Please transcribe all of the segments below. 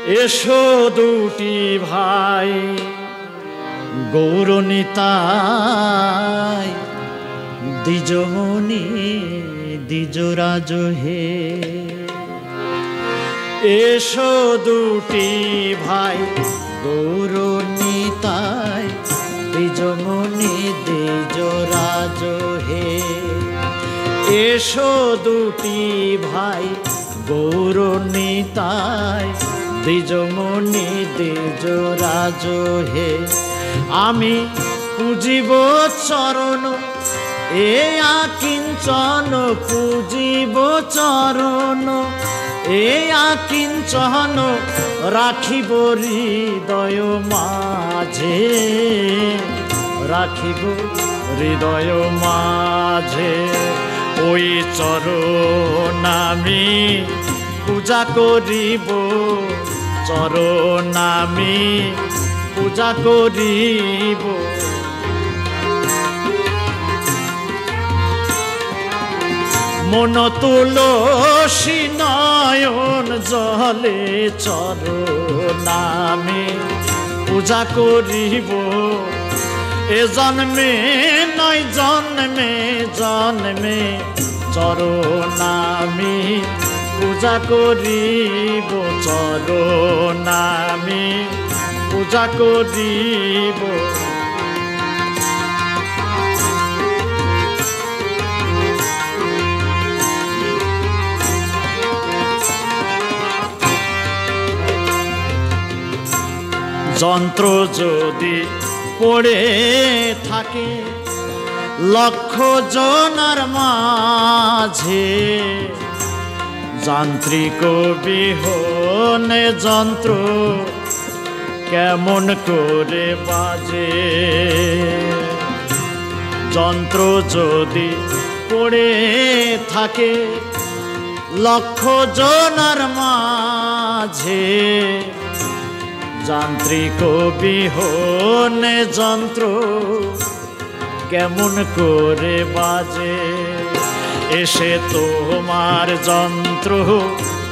এসো দুটি ভাই গৌরনিতাই দ্বিজমণি দ্বিজরাজ হে। এসো দুটি ভাই গৌরনিতাই দ্বিজমণি দ্বিজরাজ হে। এসো দুটি ভাই গৌরনিতাই দ্বিজমণি দ্বিজরাজ হে। আমি পূজিব চরণ এ আকিঞ্চন, পূজিব চরণ এ আকিঞ্চন, রাখিব হৃদয় মাঝে, রাখিব হৃদয় মাঝে। ওই চরণ আমি পূজা করিব, চরণ আমি পূজা করিব। মন তুলসী নয়ন জলে চরণ আমি পূজা করিব। এ জন্মে নয় জন্মে জন্মে চরণ আমি পূজা করিব, চরণ আমি পূজা করিব। যন্ত্র যদি পড়ে থাকে লক্ষ জনার মাঝে, যান্ত্রিক বিহনে যন্ত্র কেমন করে বাজে। যন্ত্র যদি পড়ে থাকে লক্ষ জনার মাঝে, যান্ত্রিক বিহনে যন্ত্র কেমন করে বাজে। এসে তোমার যন্ত্র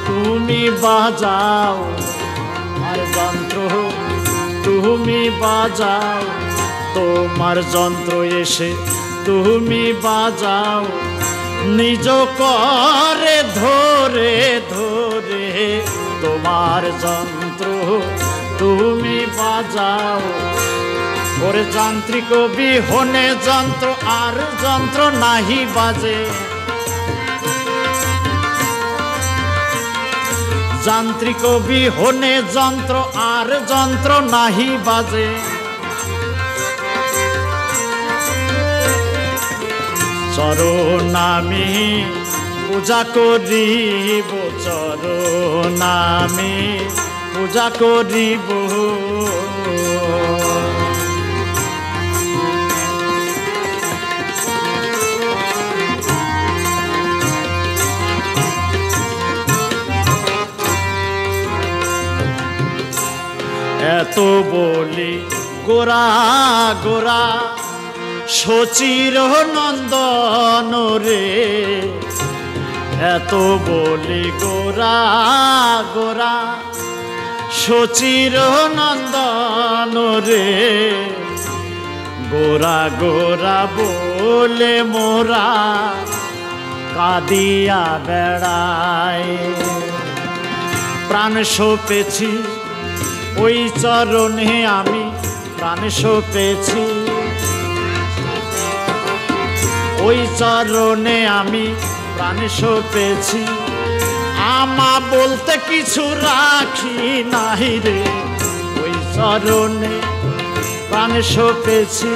তুমি বাজাও, আর যন্ত্র তুমি বাজাও, তোমার যন্ত্র এসে তুমি বাজাও। নিজ করে ধরে ধরে তোমার যন্ত্র তুমি বাজাও। ওরে যান্ত্রিক বিহনে যন্ত্র আর যন্ত্র নাহি বাজে, যান্ত্রিক বিহনে যন্ত্র আর যন্ত্র নাহি বাজে। চরণ আমি পূজা করিব, চরণ আমি পূজা করিব। এত বলি গোরা গোরা শচীর নন্দন রে, এত বলি গোরা গোরা শচীর নন্দন রে। গোরা গোরা বলে মোরা কাঁদিয়া বেড়াই। প্রাণ সপেছি ওই চরণে আমি, প্রাণ সপেছি ওই চরণে আমি, প্রাণ সপেছি। আমা বলতে কিছু রাখি নাই রে, ওই চরণে প্রাণ সপেছি।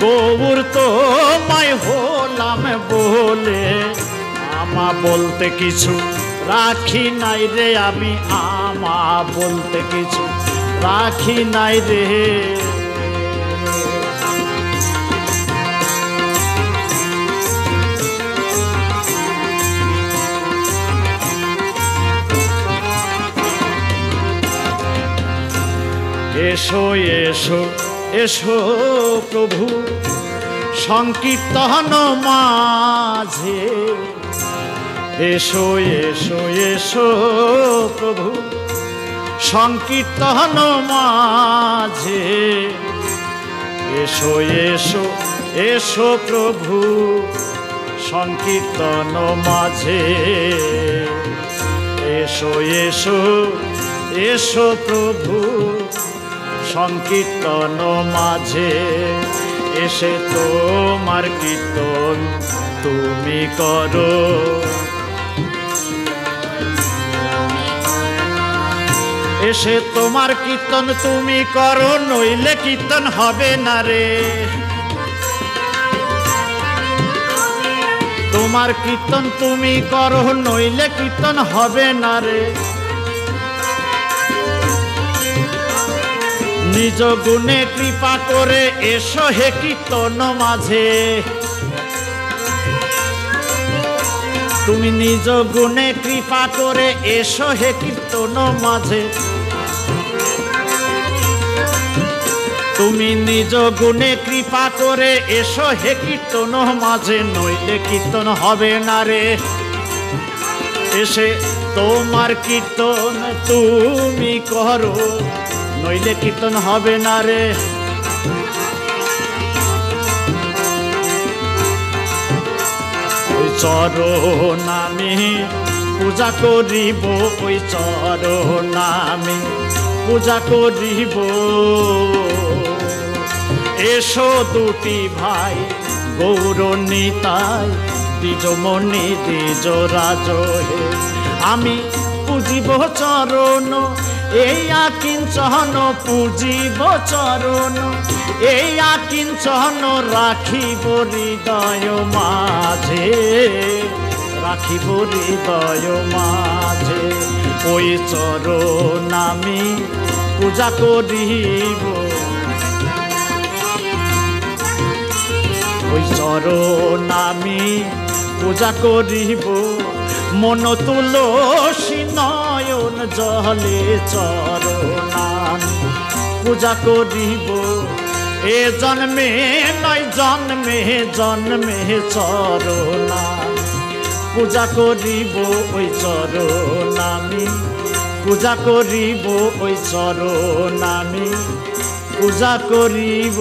গৌর তোমায় হলাম বলে আমা বলতে কিছু রাখি নাই রে আমি, আমা বলতে কিছু রাখি নাই রে। এসো এসো এসো প্রভু সংকীর্তন মাঝে, এসো এসো এসো প্রভু সংকীর্তন মাঝে এসো এসো এসো প্রভু সংকীর্তন মাঝে এসো এসো এসো প্রভু সংকীর্তন মাঝে এসে তোমার কীর্তন তুমি করো এসে তোমার কীর্তন তুমি করো নইলে কীর্তন হবে না রে তোমার কীর্তন তুমি করো নইলে কীর্তন হবে না রে নিজ গুণে কৃপা করে এসো হে কীর্তন মাঝে তুমি নিজ গুণে কৃপা করে এসো হে কীর্তন মাঝে তুমি নিজ গুণে কৃপা করে এসো হে কীর্তন মাঝে নইলে কীর্তন হবে না রে এসে তোমার কীর্তন তুমি করো নইলে কীর্তন হবে না রে ওই চরণ আমি পূজা করিব ওই চরণ আমি পূজা করিব এসো দুটি ভাই গৌরনীতাই দ্বিজমণি দ্বিজ রাজ হে আমি পূজিব চরণ এই আকিঞ্চন পূজিব চরণ এই আকিঞ্চন রাখিব হৃদয় মাঝে রাখিব হৃদয় মাঝে ওই চরণ আমি পূজা করিব ওই চরণ আমি পূজা করিব মন তুলসী নয়ন জলে চরণ আমি পূজা করিব এ জন্মে নয় জন্মে জন্মে চরণ পূজা করিব ওই চরণ আমি পূজা করিব ওই চরণ আমি পূজা করিব